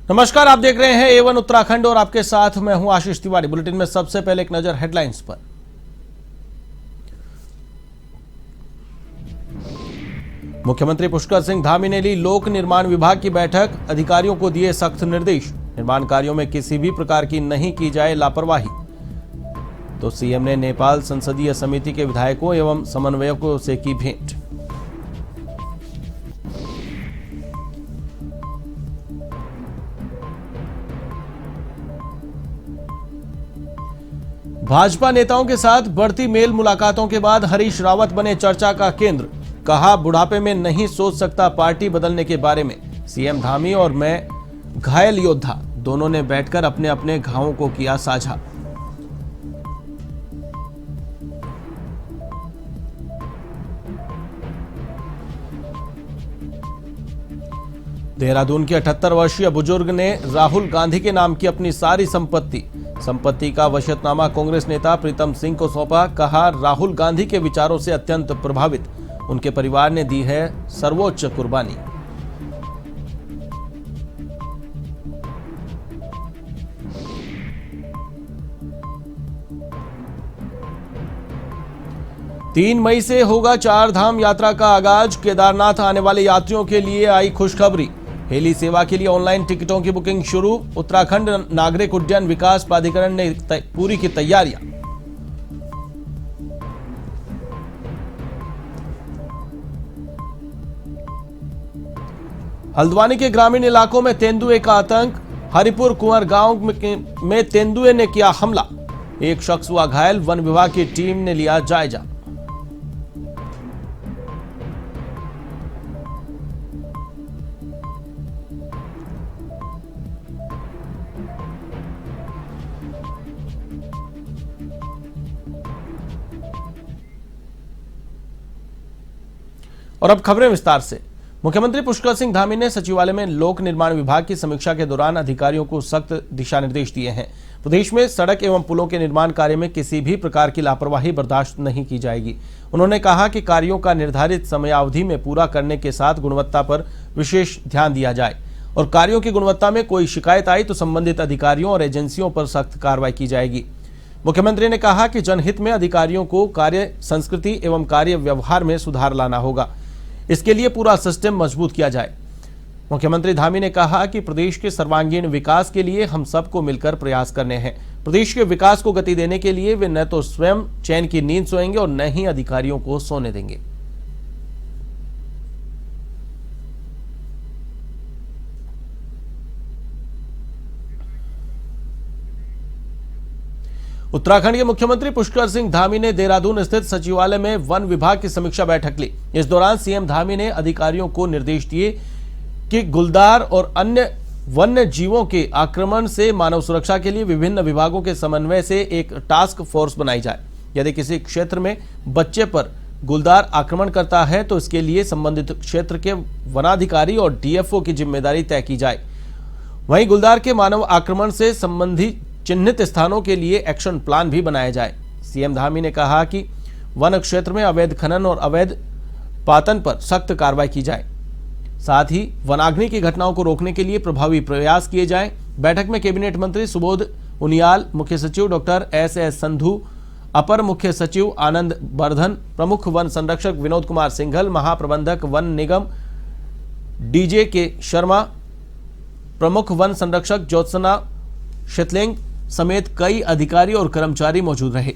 नमस्कार, आप देख रहे हैं A1 उत्तराखंड और आपके साथ मैं हूं आशीष तिवारी। बुलेटिन में सबसे पहले एक नजर हेडलाइंस पर। मुख्यमंत्री पुष्कर सिंह धामी ने ली लोक निर्माण विभाग की बैठक, अधिकारियों को दिए सख्त निर्देश। निर्माण कार्यों में किसी भी प्रकार की नहीं की जाए लापरवाही। तो सीएम ने नेपाल संसदीय समिति के विधायकों एवं समन्वयकों से की भेंट। भाजपा नेताओं के साथ बढ़ती मेल मुलाकातों के बाद हरीश रावत बने चर्चा का केंद्र। कहा, बुढ़ापे में नहीं सोच सकता पार्टी बदलने के बारे में। सीएम धामी और मैं घायल योद्धा, दोनों ने बैठकर अपने अपने घावों को किया साझा। देहरादून के 78 वर्षीय बुजुर्ग ने राहुल गांधी के नाम की अपनी सारी संपत्ति का वसीयतनामा कांग्रेस नेता प्रीतम सिंह को सौंपा। कहा, राहुल गांधी के विचारों से अत्यंत प्रभावित, उनके परिवार ने दी है सर्वोच्च कुर्बानी। तीन मई से होगा चार धाम यात्रा का आगाज। केदारनाथ आने वाले यात्रियों के लिए आई खुशखबरी। हेली सेवा के लिए ऑनलाइन टिकटों की बुकिंग शुरू। उत्तराखंड नागरिक उड्डयन विकास प्राधिकरण ने पूरी की तैयारियां। हल्द्वानी के ग्रामीण इलाकों में तेंदुए का आतंक। हरिपुर कुंवर गांव में तेंदुए ने किया हमला, एक शख्स हुआ घायल। वन विभाग की टीम ने लिया जायजा। और अब खबरें विस्तार से। मुख्यमंत्री पुष्कर सिंह धामी ने सचिवालय में लोक निर्माण विभाग की समीक्षा के दौरान अधिकारियों को सख्त दिशा निर्देश दिए हैं। प्रदेश में सड़क एवं पुलों के निर्माण कार्य में किसी भी प्रकार की लापरवाही बर्दाश्त नहीं की जाएगी। उन्होंने कहा कि कार्यों का निर्धारित समयावधि में पूरा करने के साथ गुणवत्ता पर विशेष ध्यान दिया जाए और कार्यों की गुणवत्ता में कोई शिकायत आई तो संबंधित अधिकारियों और एजेंसियों पर सख्त कार्रवाई की जाएगी। मुख्यमंत्री ने कहा कि जनहित में अधिकारियों को कार्य संस्कृति एवं कार्य व्यवहार में सुधार लाना होगा। इसके लिए पूरा सिस्टम मजबूत किया जाए। मुख्यमंत्री धामी ने कहा कि प्रदेश के सर्वांगीण विकास के लिए हम सबको मिलकर प्रयास करने हैं। प्रदेश के विकास को गति देने के लिए वे न तो स्वयं चैन की नींद सोएंगे और न ही अधिकारियों को सोने देंगे। उत्तराखंड के मुख्यमंत्री पुष्कर सिंह धामी ने देहरादून स्थित सचिवालय में वन विभाग की समीक्षा बैठक ली। इस दौरान सीएम धामी ने अधिकारियों को निर्देश दिए कि गुलदार और अन्य वन्य जीवों के आक्रमण से मानव सुरक्षा के लिए विभिन्न विभागों के समन्वय से एक टास्क फोर्स बनाई जाए। यदि किसी क्षेत्र में बच्चे पर गुलदार आक्रमण करता है तो इसके लिए संबंधित क्षेत्र के वनाधिकारी और डीएफओ की जिम्मेदारी तय की जाए। वहीं गुलदार के मानव आक्रमण से संबंधित चिन्हित स्थानों के लिए एक्शन प्लान भी बनाया जाए। सीएम धामी ने कहा कि वन क्षेत्र में अवैध खनन और अवैध पातन पर सख्त कार्रवाई की जाए, साथ ही वनाग्नि की घटनाओं को रोकने के लिए प्रभावी प्रयास किए जाएं। बैठक में कैबिनेट मंत्री सुबोध उनियाल, मुख्य सचिव डॉक्टर एस संधू, अपर मुख्य सचिव आनंद वर्धन, प्रमुख वन संरक्षक विनोद कुमार सिंघल, महाप्रबंधक वन निगम डीजे के शर्मा, प्रमुख वन संरक्षक ज्योत्सना शितलेंग समेत कई अधिकारी और कर्मचारी मौजूद रहे।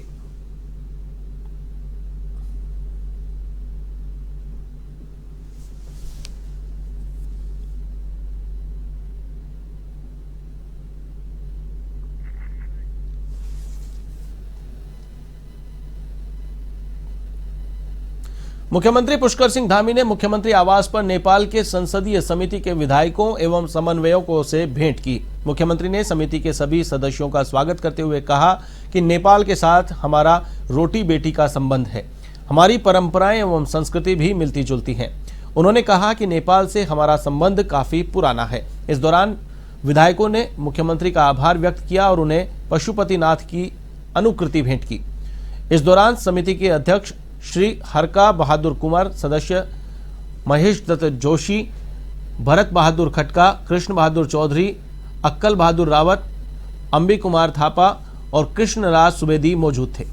मुख्यमंत्री पुष्कर सिंह धामी ने मुख्यमंत्री आवास पर नेपाल के संसदीय समिति के विधायकों एवं समन्वयकों से भेंट की। मुख्यमंत्री ने समिति के सभी सदस्यों का स्वागत करते हुए कहा कि नेपाल के साथ हमारा रोटी बेटी का संबंध है, हमारी परंपराएं एवं संस्कृति भी मिलती जुलती हैं। उन्होंने कहा कि नेपाल से हमारा संबंध काफी पुराना है। इस दौरान विधायकों ने मुख्यमंत्री का आभार व्यक्त किया और उन्हें पशुपतिनाथ की अनुकृति भेंट की। इस दौरान समिति के अध्यक्ष श्री हरका बहादुर कुंवर, सदस्य महेश दत्त जोशी, भरत बहादुर खटका, कृष्ण बहादुर चौधरी, अक्कल बहादुर रावत, अंबी कुमार थापा और कृष्णराज सुवेदी मौजूद थे।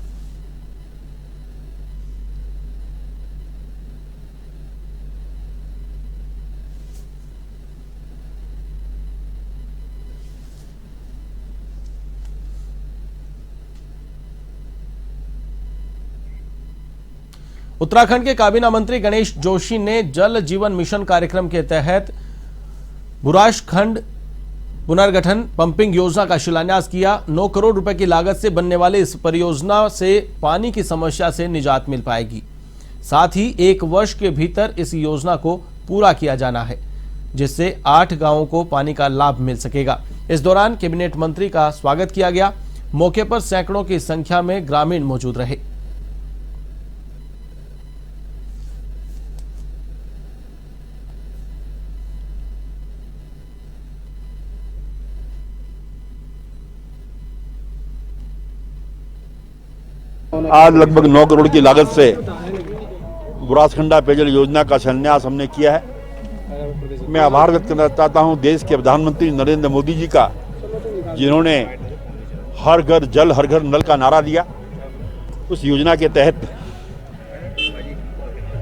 उत्तराखंड के काबीना मंत्री गणेश जोशी ने जल जीवन मिशन कार्यक्रम के तहत बुराशखंड पुनर्गठन पंपिंग योजना का शिलान्यास किया। 9 करोड़ रुपए की लागत से बनने वाली इस परियोजना से पानी की समस्या से निजात मिल पाएगी। साथ ही 1 वर्ष के भीतर इस योजना को पूरा किया जाना है, जिससे 8 गांवों को पानी का लाभ मिल सकेगा। इस दौरान कैबिनेट मंत्री का स्वागत किया गया। मौके पर सैकड़ों की संख्या में ग्रामीण मौजूद रहे। आज लगभग 9 करोड़ की लागत से बुरासखंडा पेयजल योजना का शिलान्यास हमने किया है। मैं आभार व्यक्त करना चाहता हूं देश के प्रधानमंत्री नरेंद्र मोदी जी का, जिन्होंने हर घर जल हर घर नल का नारा दिया। उस योजना के तहत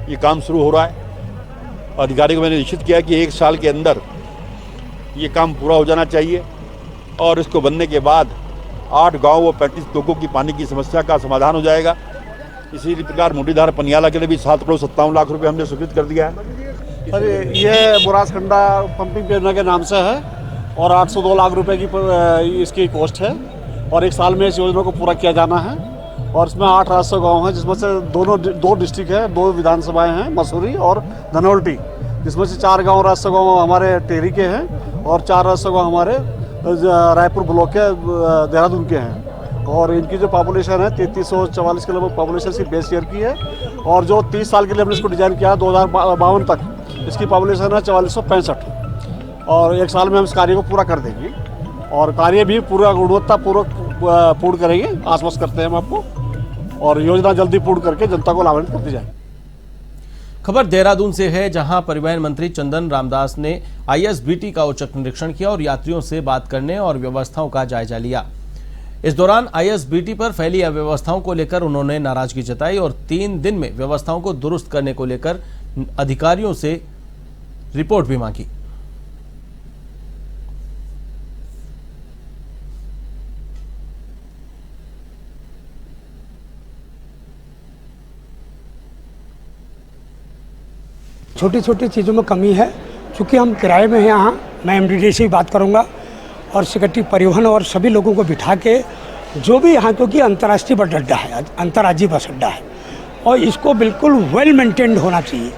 ये काम शुरू हो रहा है। अधिकारियों को मैंने निश्चित किया कि 1 साल के अंदर ये काम पूरा हो जाना चाहिए और इसको बनने के बाद 8 गांव व 35 लोगों की पानी की समस्या का समाधान हो जाएगा। इसी प्रकार मुंडीधार पनियाला के लिए भी 7 करोड़ 57 लाख रुपए हमने स्वीकृत कर दिया है। सर ये बुरासखंडा पंपिंग योजना के नाम से है और 802 लाख रुपए की इसकी कॉस्ट है और 1 साल में इस योजना को पूरा किया जाना है। और इसमें 8 राजस्व गाँव हैं, जिसमें से 2 डिस्ट्रिक्ट है, 2 विधानसभाएं हैं, मसूरी और धनौल्टी, जिसमें से 4 गाँव राजस्व गाँव हमारे टेहरी के हैं और 4 राजस्व गाँव हमारे रायपुर ब्लॉक के देहरादून के हैं। और इनकी जो पॉपुलेशन है 3344 के लगभग पॉपुलेशन इसकी बेस ईयर की है। और जो 30 साल के लिए हमने इसको डिज़ाइन किया 2052 तक इसकी पॉपुलेशन है 4465 और 1 साल में हम इस कार्य को पूरा कर देंगे और कार्य भी पूरा गुणवत्तापूर्वक पूर्ण करेंगे, आश्वस्त करते हैं हम आपको, और योजना जल्दी पूर्ण करके जनता को लाभान्वित कर दी जाए। खबर देहरादून से है, जहां परिवहन मंत्री चंदन रामदास ने आईएसबीटी का औचक निरीक्षण किया और यात्रियों से बात करने और व्यवस्थाओं का जायजा लिया। इस दौरान आईएसबीटी पर फैली अव्यवस्थाओं को लेकर उन्होंने नाराजगी जताई और 3 दिन में व्यवस्थाओं को दुरुस्त करने को लेकर अधिकारियों से रिपोर्ट भी मांगी। छोटी छोटी चीज़ों में कमी है, चूँकि हम किराए में हैं यहाँ। मैं एमडीडी से भी बात करूँगा और सेक्रेटरी परिवहन और सभी लोगों को बिठा के जो भी यहाँ, क्योंकि अंतर्राष्ट्रीय बस अड्डा है, अंतर्राज्यीय बस अड्डा है और इसको बिल्कुल वेल मेंटेन्ड होना चाहिए।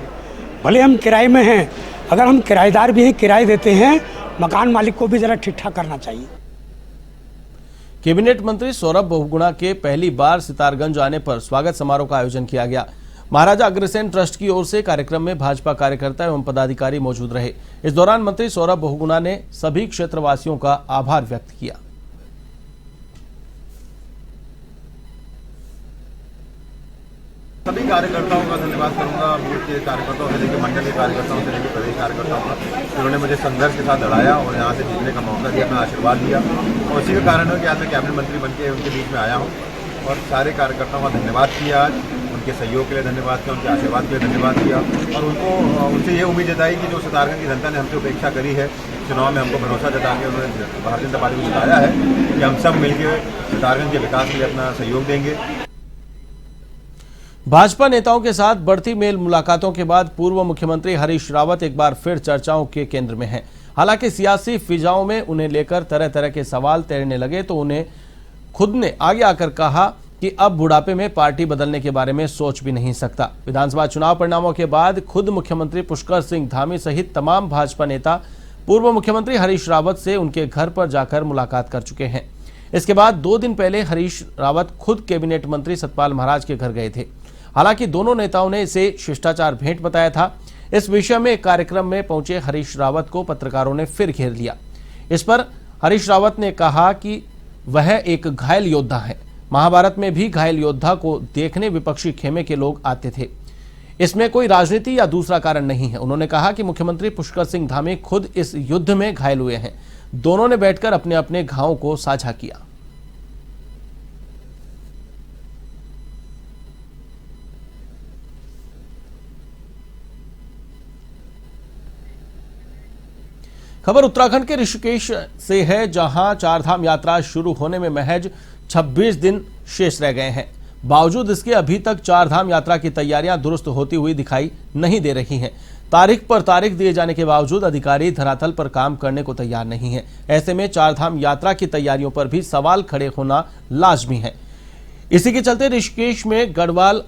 भले हम किराए में हैं, अगर हम किराएदार भी हैं, किराए देते हैं, मकान मालिक को भी ज़रा ठीक ठाक करना चाहिए। कैबिनेट मंत्री सौरभ बहुगुणा के पहली बार सितारगंज आने पर स्वागत समारोह का आयोजन किया गया। महाराजा अग्रसेन ट्रस्ट की ओर से कार्यक्रम में भाजपा कार्यकर्ता एवं पदाधिकारी मौजूद रहे। इस दौरान मंत्री सौरभ बहुगुणा ने सभी क्षेत्रवासियों का आभार व्यक्त किया। सभी कार्यकर्ताओं का धन्यवाद करूंगा, बूथ के कार्यकर्ताओं से लेकर मंडल के कार्यकर्ताओं से लेकर प्रदेश कार्यकर्ताओं का, जिन्होंने मुझे संघर्ष के साथ लड़ाया और यहाँ से जीतने का मौका दिया, मैं आशीर्वाद दिया और उसी के कारण है कि आज मैं कैबिनेट मंत्री बनकर उनके बीच में आया हूँ और सारे कार्यकर्ताओं का धन्यवाद किया। आज उनके सहयोग के लिए धन्यवाद किया, उनके आशीर्वाद के लिए धन्यवाद किया और उनसे ये उम्मीद जताई कि जो सितारगंज की जनता ने हमसे उपेक्षा करी है, चुनाव में हमको भरोसा जता के उन्होंने भारतीय जनता पार्टी को जिताया है कि हम सब मिलकर सितारगंज के विकास के लिए अपना सहयोग देंगे। भाजपा नेताओं के साथ बढ़ती मेल मुलाकातों के बाद पूर्व मुख्यमंत्री हरीश रावत एक बार फिर चर्चाओं के केंद्र में हैं। हालांकि सियासी फिजाओं में उन्हें लेकर तरह तरह के सवाल तैरने लगे तो उन्हें खुद ने आगे आकर कहा कि अब बुढ़ापे में पार्टी बदलने के बारे में सोच भी नहीं सकता। विधानसभा चुनाव परिणामों के बाद खुद मुख्यमंत्री पुष्कर सिंह धामी सहित तमाम भाजपा नेता पूर्व मुख्यमंत्री हरीश रावत से उनके घर पर जाकर मुलाकात कर चुके हैं। इसके बाद 2 दिन पहले हरीश रावत खुद कैबिनेट मंत्री सतपाल महाराज के घर गए थे। हालांकि दोनों नेताओं ने इसे शिष्टाचार भेंट बताया था। इस विषय में एक कार्यक्रम में पहुंचे हरीश रावत को पत्रकारों ने फिर घेर लिया। इस पर हरीश रावत ने कहा कि वह एक घायल योद्धा है। महाभारत में भी घायल योद्धा को देखने विपक्षी खेमे के लोग आते थे। इसमें कोई राजनीति या दूसरा कारण नहीं है। उन्होंने कहा कि मुख्यमंत्री पुष्कर सिंह धामी खुद इस युद्ध में घायल हुए हैं। दोनों ने बैठकर अपने अपने घावों को साझा किया। खबर उत्तराखंड के ऋषिकेश से है, जहां चारधाम यात्रा शुरू होने में महज 26 दिन शेष रह गए हैं। बावजूद इसके अभी तक चारधाम यात्रा की तैयारियां दुरुस्त होती हुई दिखाई नहीं दे रही हैं। तारीख पर तारीख दिए जाने के बावजूद अधिकारी धरातल पर काम करने को तैयार नहीं है। ऐसे में चारधाम यात्रा की तैयारियों पर भी सवाल खड़े होना लाजमी है। इसी के चलते ऋषिकेश में गढ़वाल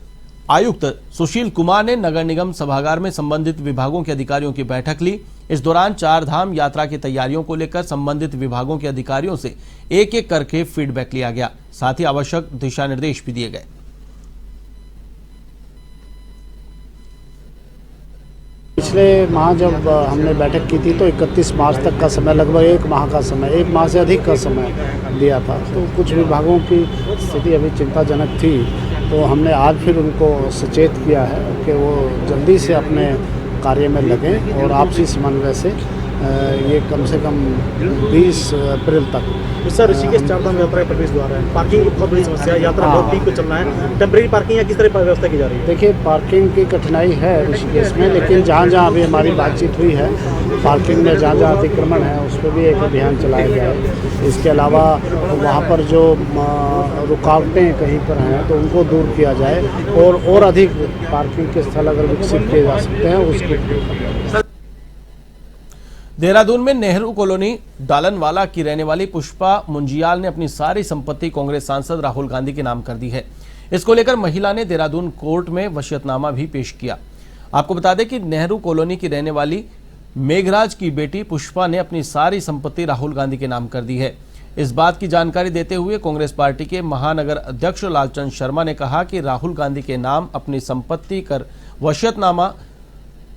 आयुक्त सुशील कुमार ने नगर निगम सभागार में संबंधित विभागों के अधिकारियों की बैठक ली। इस दौरान चारधाम यात्रा की तैयारियों को लेकर संबंधित विभागों के अधिकारियों से एक एक करके फीडबैक लिया गया, साथ ही आवश्यक दिशा निर्देश भी दिए गए। पिछले माह जब हमने बैठक की थी तो 31 मार्च तक का समय, लगभग 1 माह का समय, 1 माह से अधिक का समय दिया था। तो कुछ विभागों की स्थिति अभी चिंताजनक थी, तो हमने आज फिर उनको सचेत किया है कि वो जल्दी से अपने कार्य में लगें और आपसी समन्वय से ये कम से कम 20 अप्रैल तक। सर, ऋषिकेश चारधाम यात्रा का प्रवेश द्वार है, पार्किंग की बहुत बड़ी समस्या है, यात्रा बहुत ठीक पे चलना है, टेम्परेरी पार्किंग या किस तरह व्यवस्था की जा रही है? देखिए, पार्किंग की कठिनाई है ऋषिकेश में, लेकिन जहाँ जहाँ अभी हमारी बातचीत हुई है, पार्किंग में जहाँ जहाँ अतिक्रमण है उस पर भी एक अभियान चलाया गया है। इसके अलावा वहाँ पर जो रुकावटें कहीं पर हैं तो उनको दूर किया जाए और अधिक पार्किंग के स्थल अगर विकसित किए जा सकते हैं उसको। देहरादून में नेहरू कॉलोनी डालनवाला की रहने वाली पुष्पा मुंजियाल ने अपनी सारी संपत्ति कांग्रेस सांसद राहुल गांधी के नाम कर दी है। इसको लेकर महिला ने देहरादून कोर्ट में वसीयतनामा भी पेश किया। आपको बता दें कि नेहरू कॉलोनी की रहने वाली मेघराज की बेटी पुष्पा ने अपनी सारी संपत्ति राहुल गांधी के नाम कर दी है। इस बात की जानकारी देते हुए कांग्रेस पार्टी के महानगर अध्यक्ष लालचंद शर्मा ने कहा कि राहुल गांधी के नाम अपनी संपत्ति कर वसीयतनामा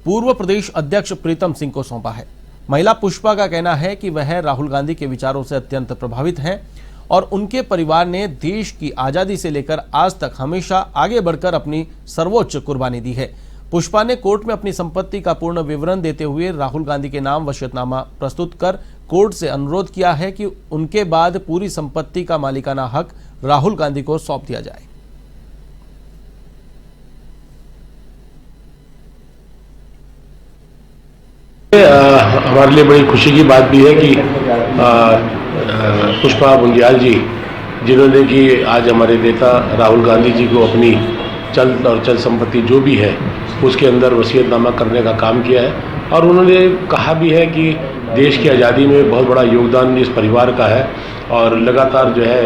पूर्व प्रदेश अध्यक्ष प्रीतम सिंह को सौंपा है। महिला पुष्पा का कहना है कि वह राहुल गांधी के विचारों से अत्यंत प्रभावित हैं और उनके परिवार ने देश की आजादी से लेकर आज तक हमेशा आगे बढ़कर अपनी सर्वोच्च कुर्बानी दी है। पुष्पा ने कोर्ट में अपनी संपत्ति का पूर्ण विवरण देते हुए राहुल गांधी के नाम वसीयतनामा प्रस्तुत कर कोर्ट से अनुरोध किया है कि उनके बाद पूरी संपत्ति का मालिकाना हक राहुल गांधी को सौंप दिया जाए। हमारे लिए बड़ी खुशी की बात भी है कि पुष्पा मुंजियाल जी, जिन्होंने कि आज हमारे नेता राहुल गांधी जी को अपनी चल संपत्ति जो भी है उसके अंदर वसीयतनामा करने का काम किया है और उन्होंने कहा भी है कि देश की आज़ादी में बहुत बड़ा योगदान इस परिवार का है और लगातार जो है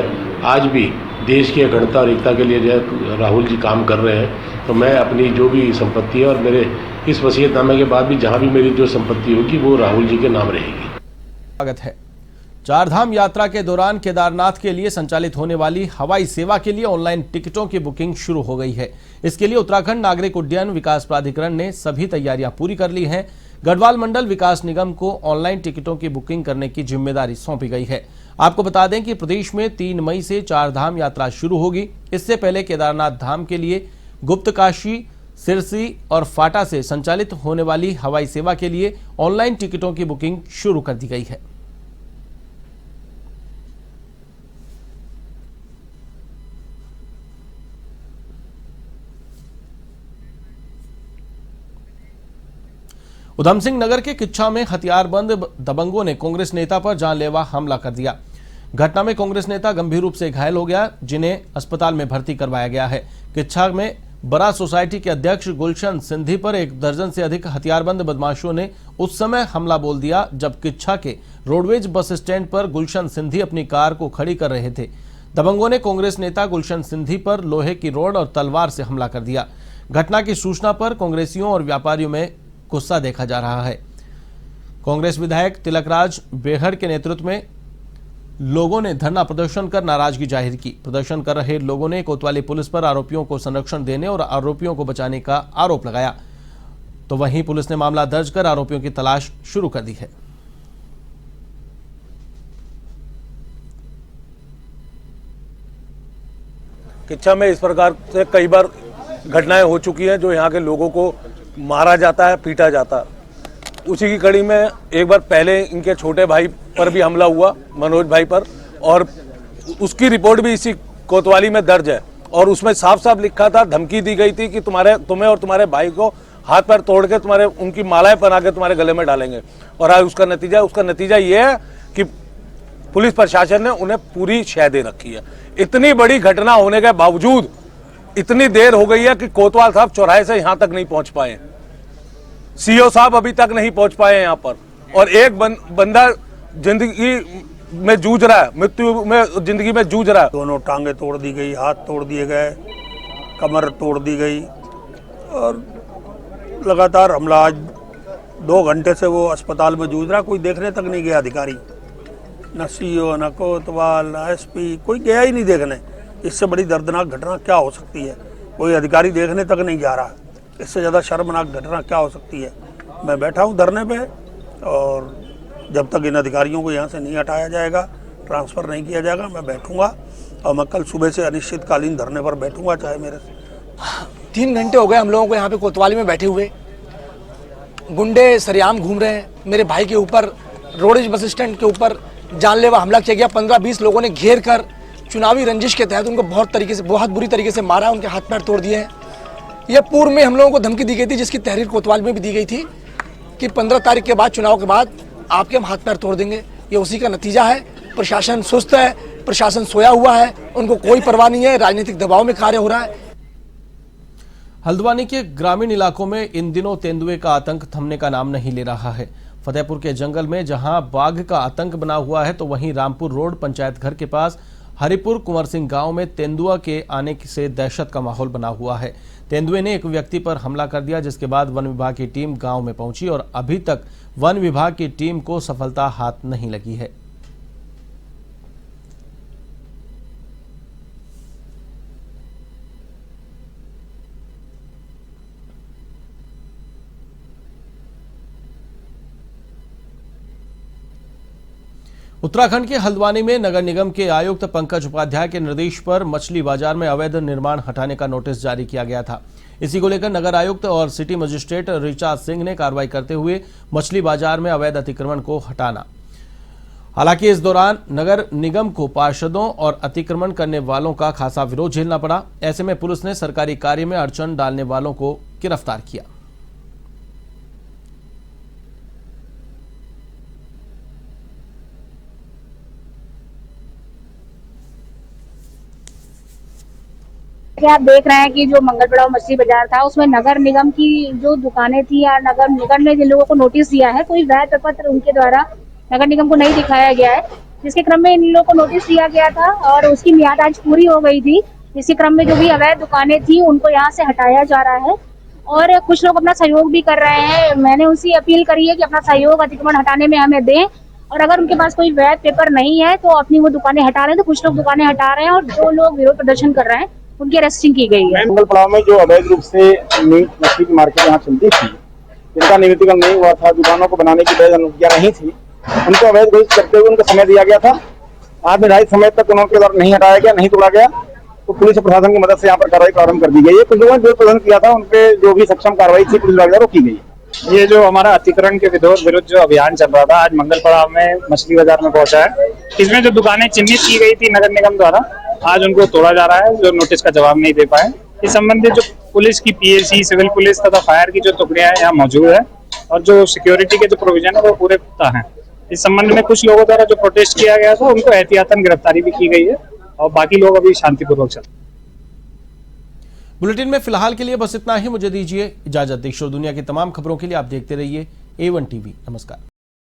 आज भी देश की अखंडता और एकता के लिए जो है राहुल जी काम कर रहे हैं। तो मैं अपनी जो भी संपत्ति है और मेरे इस वसीयतनामे के बाद भी जहां भी मेरी जो संपत्ति होगी वो राहुल जी के नाम रहेगी। स्वागत है। चारधाम यात्रा के दौरान केदारनाथ के लिए संचालित होने वाली हवाई सेवा के लिए ऑनलाइन टिकटों की बुकिंग शुरू हो गई है। इसके लिए उत्तराखंड नागरिक उड्डयन विकास प्राधिकरण ने सभी तैयारियां पूरी कर ली हैं। गढ़वाल मंडल विकास निगम को ऑनलाइन टिकटों की बुकिंग करने की जिम्मेदारी सौंपी गई है। आपको बता दें कि प्रदेश में 3 मई से चारधाम यात्रा शुरू होगी। इससे पहले केदारनाथ धाम के लिए गुप्तकाशी, सिरसी और फाटा से संचालित होने वाली हवाई सेवा के लिए ऑनलाइन टिकटों की बुकिंग शुरू कर दी गई है। उधम सिंह नगर के किच्छा में हथियारबंद दबंगों ने कांग्रेस नेता पर जानलेवा हमला कर दिया। घटना में कांग्रेस नेता गंभीर रूप से घायल हो गया, जिन्हें अस्पताल में भर्ती करवाया गया है। किच्छा में बरा सोसाइटी के अध्यक्ष गुलशन सिंधी पर 1 दर्जन से अधिक हथियारबंद बदमाशों ने उस समय हमला बोल दिया जब किच्छा के रोडवेज बस स्टैंड पर गुलशन सिंधी अपनी कार को खड़ी कर रहे थे। दबंगों ने कांग्रेस नेता गुलशन सिंधी पर लोहे की रॉड और तलवार से हमला कर दिया। घटना की सूचना पर कांग्रेसियों और व्यापारियों में गुस्सा देखा जा रहा है। कांग्रेस विधायक तिलकराज बेहड़ के नेतृत्व में लोगों ने धरना प्रदर्शन कर नाराजगी जाहिर की। प्रदर्शन कर रहे लोगों ने कोतवाली पुलिस पर आरोपियों को संरक्षण देने और आरोपियों को बचाने का आरोप लगाया। तो वहीं पुलिस ने मामला दर्ज कर आरोपियों की तलाश शुरू कर दी है। किच्छा में इस प्रकार से कई बार घटनाएं हो चुकी हैं जो यहाँ के लोगों को मारा जाता है, पीटा जाता है। उसी की कड़ी में एक बार पहले इनके छोटे भाई पर भी हमला हुआ, मनोज भाई पर, और उसकी रिपोर्ट भी इसी कोतवाली में दर्ज है। और उसमें साफ साफ लिखा था, धमकी दी गई थी कि तुम्हें और तुम्हारे भाई को हाथ पैर तोड़ के उनकी मालाएं पहना के तुम्हारे गले में डालेंगे। और आज उसका नतीजा ये है कि पुलिस प्रशासन ने उन्हें पूरी शह दे रखी है। इतनी बड़ी घटना होने के बावजूद इतनी देर हो गई है कि कोतवाल साहब चौराहे से यहां तक नहीं पहुंच पाए, सीओ साहब अभी तक नहीं पहुंच पाए यहां पर, और एक बंदा जिंदगी में जूझ रहा है, मृत्यु में जिंदगी में जूझ रहा है। दोनों टांगे तोड़ दी गई, हाथ तोड़ दिए गए, कमर तोड़ दी गई, और लगातार हमला। आज 2 घंटे से वो अस्पताल में जूझ रहा, कोई देखने तक नहीं गया अधिकारी, न सीओ, न कोतवाल, न एसपी, कोई गया ही नहीं देखने। इससे बड़ी दर्दनाक घटना क्या हो सकती है? कोई अधिकारी देखने तक नहीं जा रहा, इससे ज़्यादा शर्मनाक घटना क्या हो सकती है? मैं बैठा हूँ धरने पे, और जब तक इन अधिकारियों को यहाँ से नहीं हटाया जाएगा, ट्रांसफ़र नहीं किया जाएगा, मैं बैठूंगा। और मैं कल सुबह से अनिश्चितकालीन धरने पर बैठूंगा, चाहे मेरे 3 घंटे हो गए हम लोगों को यहाँ पे कोतवाली में बैठे हुए। गुंडे सरेआम घूम रहे हैं। मेरे भाई के ऊपर रोडेज बस स्टैंड के ऊपर जानलेवा हमला किया गया। 15-20 लोगों ने घेर कर चुनावी रंजिश के तहत उनको बहुत बुरी तरीके से मारा, उनके हाथ पैर तोड़ दिए हैं। यह पूर्व में हम लोगों को धमकी दी गई थी, जिसकी तहरीर कोतवाल में भी दी गई थी कि 15 तारीख के बाद, चुनाव के बाद आपके हम हाथ पैर तोड़ देंगे। ये उसी का नतीजा है। प्रशासन सुस्त है, प्रशासन सोया हुआ है, उनको कोई परवाह नहीं है, राजनीतिक दबाव में कार्य हो रहा है। हल्द्वानी के ग्रामीण इलाकों में इन दिनों तेंदुए का आतंक थमने का नाम नहीं ले रहा है। फतेहपुर के जंगल में जहां बाघ का आतंक बना हुआ है, तो वहीं रामपुर रोड पंचायत घर के पास हरिपुर कुंवर सिंह गांव में तेंदुआ के आने से दहशत का माहौल बना हुआ है। तेंदुए ने एक व्यक्ति पर हमला कर दिया, जिसके बाद वन विभाग की टीम गांव में पहुंची और अभी तक वन विभाग की टीम को सफलता हाथ नहीं लगी है। उत्तराखंड के हल्द्वानी में नगर निगम के आयुक्त पंकज उपाध्याय के निर्देश पर मछली बाजार में अवैध निर्माण हटाने का नोटिस जारी किया गया था। इसी को लेकर नगर आयुक्त और सिटी मजिस्ट्रेट ऋचा सिंह ने कार्रवाई करते हुए मछली बाजार में अवैध अतिक्रमण को हटाना। हालांकि इस दौरान नगर निगम को पार्षदों और अतिक्रमण करने वालों का खासा विरोध झेलना पड़ा। ऐसे में पुलिस ने सरकारी कार्य में अड़चन डालने वालों को गिरफ्तार किया। आप देख रहे हैं कि जो मंगलपड़ाव मछली बाजार था, उसमें नगर निगम की जो दुकानें थी या नगर निगम ने जिन लोगों को नोटिस दिया है, कोई वैध प्रपत्र उनके द्वारा नगर निगम को नहीं दिखाया गया है, जिसके क्रम में इन लोगों को नोटिस दिया गया था और उसकी मियाद आज पूरी हो गई थी। इसी क्रम में जो भी अवैध दुकानें थी उनको यहाँ से हटाया जा रहा है और कुछ लोग अपना सहयोग भी कर रहे हैं। मैंने उनसे अपील करी है कि अपना सहयोग अतिक्रमण हटाने में हमें दें, और अगर उनके पास कोई वैध पेपर नहीं है तो अपनी वो दुकानें हटा रहे हैं। तो कुछ लोग दुकानें हटा रहे हैं और जो लोग विरोध प्रदर्शन कर रहे हैं उनकी अरेस्टिंग की गई है। मंगलपड़ाव में जो अवैध रूप से मीट मछली की मार्केट यहाँ चलती थी, जिनका नियमितीकरण नहीं हुआ था, दुकानों को बनाने की वैध अनुमतियां नहीं थी, उनको अवैध घोषित करते हुए उनको समय दिया गया था। आज निर्धारित समय तक उनके द्वारा नहीं हटाया गया, नहीं तोड़ा गया, तो पुलिस प्रशासन की मदद से यहाँ पर कार्रवाई प्रारंभ कर दी गई है। कुछ लोगों ने जो प्रदर्शन किया था, उनपे जो भी सक्षम कार्रवाई थी पुलिस द्वारा वो की गई है। ये जो हमारा अतिक्रमण के विरुद्ध जो अभियान चल रहा था, आज मंगलपड़ाव में मछली बाजार में पहुंचा है। इसमें जो दुकानें चिन्हित की गई थी नगर निगम द्वारा, आज उनको तोड़ा जा रहा है, जो नोटिस का जवाब नहीं दे पाए। इस संबंधित जो पुलिस की पीएसी, सिविल पुलिस तथा फायर की जो टुकड़ियां यहाँ मौजूद है और जो सिक्योरिटी के जो प्रोविजन है वो पूरे पुख्ता है। इस संबंध में कुछ लोगों द्वारा जो प्रोटेस्ट किया गया था, उनको एहतियातन गिरफ्तारी भी की गई है और बाकी लोग अभी शांतिपूर्वक चल। बुलेटिन में फिलहाल के लिए बस इतना ही। मुझे दीजिए इजाजत। देश और दुनिया की तमाम खबरों के लिए आप देखते रहिए A1 TV। नमस्कार।